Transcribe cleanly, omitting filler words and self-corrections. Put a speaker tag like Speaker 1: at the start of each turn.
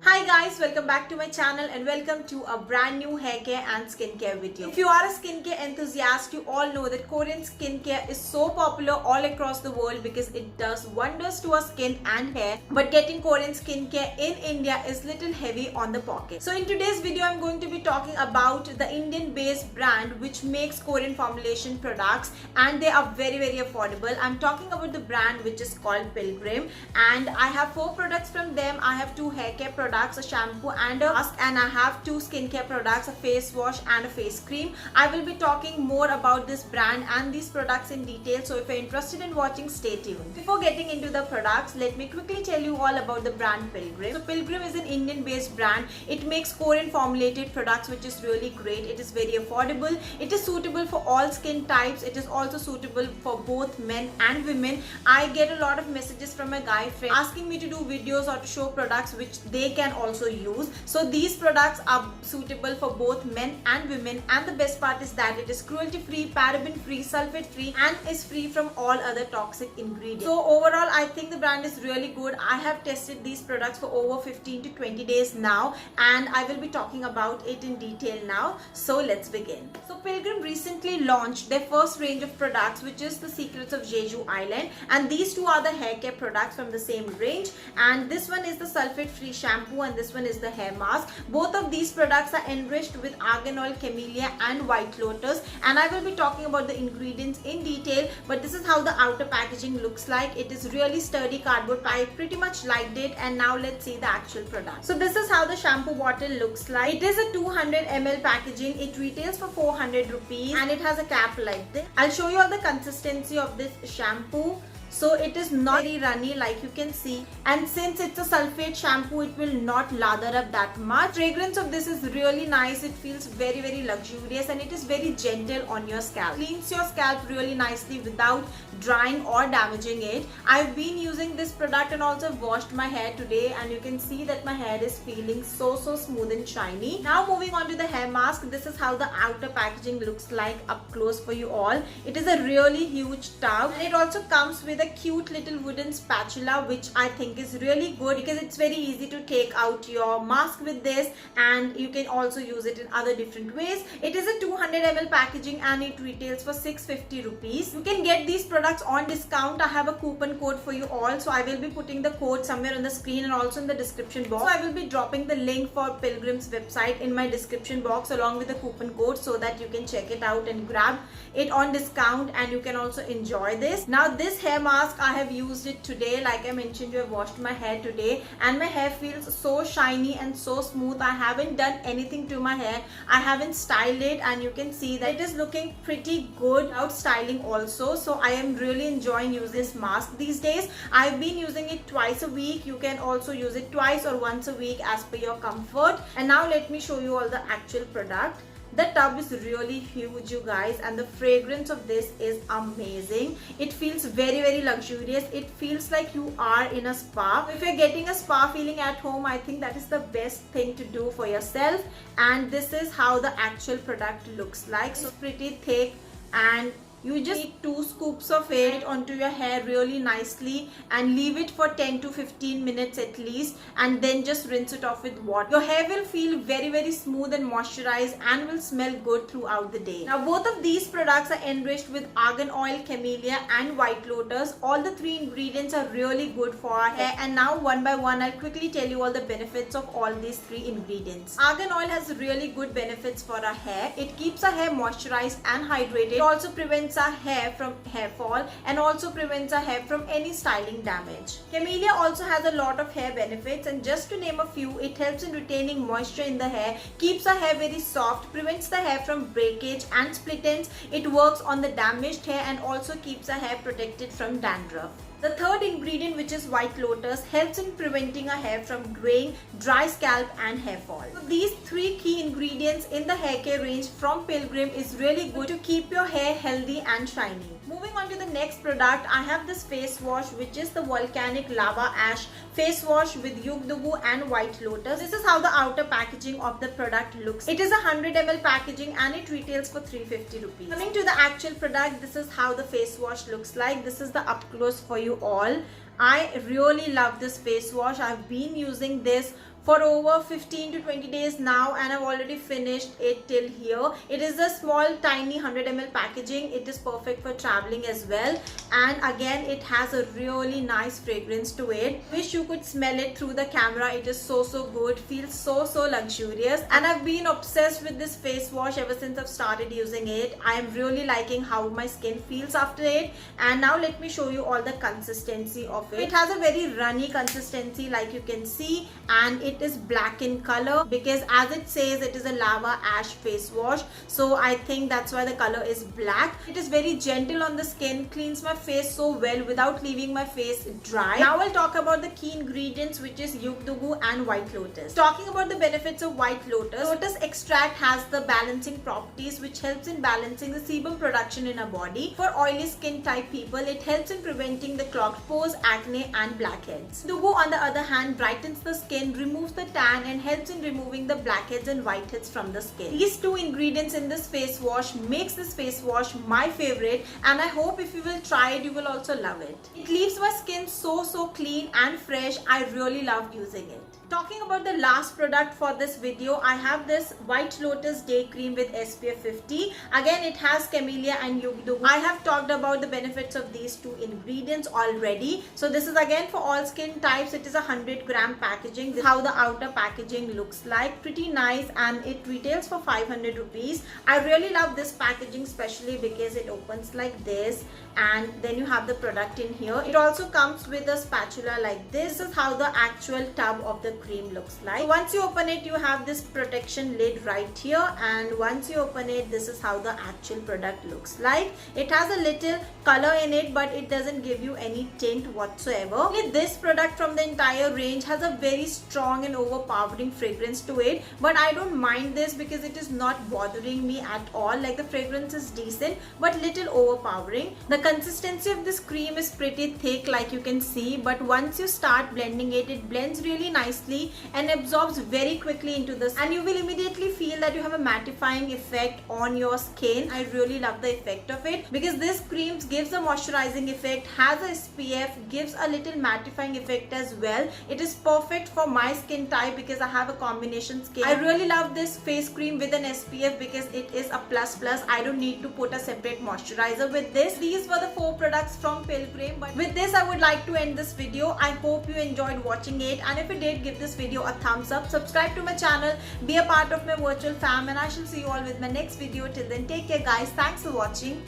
Speaker 1: Hi guys, welcome back to my channel and welcome to a brand new hair care and skincare video. If you are a skincare enthusiast, you all know that Korean skincare is so popular all across the world because it does wonders to our skin and hair. But getting Korean skincare in India is little heavy on the pocket. So in today's video, I'm going to be talking about the Indian-based brand which makes Korean formulation products and they are very affordable. I'm talking about the brand which is called Pilgrim and I have 4 products from them. I have 2 hair care products, a shampoo and a mask, and I have 2 skincare products, a face wash and a face cream. I will be talking more about this brand and these products in detail, so if you're interested in watching, stay tuned. Before getting into the products, let me quickly tell you all about the brand Pilgrim. So Pilgrim is an Indian based brand. It makes Korean formulated products which is really great. It is very affordable. It is suitable for all skin types. It is also suitable for both men and women. I get a lot of messages from my guy friends asking me to do videos or to show products which they can also use. So these products are suitable for both men and women, and the best part is that it is cruelty free, paraben free, sulfate free and is free from all other toxic ingredients. So overall I think the brand is really good. I have tested these products for over 15 to 20 days now and I will be talking about it in detail now. So let's begin. So Pilgrim recently launched their first range of products which is the Secrets of Jeju Island, and these 2 are the hair care products from the same range, and this one is the sulfate free shampoo and this one is the hair mask. Both of these products are enriched with argan oil, camellia and white lotus, and I will be talking about the ingredients in detail. But this is how the outer packaging looks like. It is really sturdy cardboard. I pretty much liked it, and now let's see the actual product. So this is how the shampoo bottle looks like. It is a 200 ml packaging. It retails for 400 rupees and it has a cap like this. I'll show you all the consistency of this shampoo. So it is not very runny like you can see, and since it's a sulfate shampoo, it will not lather up that much. Fragrance of this is really nice. It feels very luxurious and it is very gentle on your scalp. Cleans your scalp really nicely without drying or damaging it. I've been using this product and also washed my hair today, and you can see that my hair is feeling so smooth and shiny. Now moving on to the hair mask. This is how the outer packaging looks like up close for you all. It is a really huge tub and it also comes with a cute little wooden spatula which I think is really good because it's very easy to take out your mask with this, and you can also use it in other different ways. It is a 200 ml packaging and it retails for 650 rupees. You can get these products on discount. I have a coupon code for you all, so I will be putting the code somewhere on the screen and also in the description box. So I will be dropping the link for Pilgrim's website in my description box along with the coupon code so that you can check it out and grab it on discount and you can also enjoy this. Now this hair mask, I have used it today. Like I mentioned, you have washed my hair today and my hair feels so shiny and so smooth. I haven't done anything to my hair. I haven't styled it and you can see that it is looking pretty good without styling also. So I am really enjoying using this mask these days. I've been using it twice a week. You can also use it twice or once a week as per your comfort. And now let me show you all the actual product. The tub is really huge, you guys, and the fragrance of this is amazing. It feels very luxurious. It feels like you are in a spa. If you're getting a spa feeling at home, I think that is the best thing to do for yourself. And this is how the actual product looks like. So pretty thick, and you just need 2 scoops of it onto your hair really nicely and leave it for 10 to 15 minutes at least, and then just rinse it off with water. Your hair will feel very smooth and moisturized and will smell good throughout the day. Now both of these products are enriched with argan oil, camellia and white lotus. All the 3 ingredients are really good for our hair, and now one by one I'll quickly tell you all the benefits of all these 3 ingredients. Argan oil has really good benefits for our hair. It keeps our hair moisturized and hydrated. It also prevents our hair from hair fall and also prevents our hair from any styling damage. Camellia also has a lot of hair benefits, and just to name a few, it helps in retaining moisture in the hair, keeps our hair very soft, prevents the hair from breakage and split ends. It works on the damaged hair and also keeps our hair protected from dandruff. The third ingredient, which is white lotus, helps in preventing our hair from graying, dry scalp and hair fall. So these 3 key ingredients in the hair care range from Pilgrim is really good to keep your hair healthy and shiny. Moving on to the next product, I have this face wash which is the volcanic lava ash face wash with yugdugu and white lotus. This is how the outer packaging of the product looks. It is a 100 ml packaging and it retails for 350 rupees. Coming to the actual product, this is how the face wash looks like. This is the up close for you all. I really love this face wash. I've been using this for over 15 to 20 days now, and I've already finished it till here. It is a small tiny 100 ml packaging. It is perfect for traveling as well, and again it has a really nice fragrance to it. Wish you could smell it through the camera. It is so good, feels so luxurious, and I've been obsessed with this face wash ever since I've started using it. I am really liking how my skin feels after it. And now let me show you all the consistency of it. It has a very runny consistency like you can see, and it is black in color because as it says it is a lava ash face wash, so I think that's why the color is black. It is very gentle on the skin, cleans my face so well without leaving my face dry. Now I'll talk about the key ingredients, which is Yug Dugu and White Lotus. Talking about the benefits of White Lotus, lotus extract has the balancing properties which helps in balancing the sebum production in our body. For oily skin type people, it helps in preventing the clogged pores, acne and blackheads. Dugu on the other hand brightens the skin, removes the tan and helps in removing the blackheads and whiteheads from the skin. These two ingredients in this face wash makes this face wash my favorite, and I hope if you will try it you will also love it. It leaves my skin so clean and fresh. I really love using it. Talking about the last product for this video, I have this White Lotus Day Cream with SPF 50. Again, it has camellia and Yug Dugu. I have talked about the benefits of these two ingredients already. So this is again for all skin types. It is a 100-gram packaging. This is how the outer packaging looks like. Pretty nice, and it retails for 500 rupees. I really love this packaging, especially because it opens like this and then you have the product in here. It also comes with a spatula like this. This is how the actual tub of the cream looks like. So once you open it, you have this protection lid right here, and once you open it, this is how the actual product looks like. It has a little color in it, but it doesn't give you any tint whatsoever. This product from the entire range has a very strong and overpowering fragrance to it, but I don't mind this because it is not bothering me at all. Like, the fragrance is decent but little overpowering. The consistency of this cream is pretty thick like you can see, but once you start blending it, it blends really nicely and absorbs very quickly into this, and you will immediately feel that you have a mattifying effect on your skin. I really love the effect of it because this cream gives a moisturizing effect, has a SPF, gives a little mattifying effect as well. It is perfect for my skin type because I have a combination skin. I really love this face cream with an SPF because it is a plus. I don't need to put a separate moisturizer with this. These were the 4 products from Pilgrim, but with this I would like to end this video. I hope you enjoyed watching it, and if you did, give this video a thumbs up, subscribe to my channel, be a part of my virtual fam, and I shall see you all with my next video. Till then, take care guys. Thanks for watching.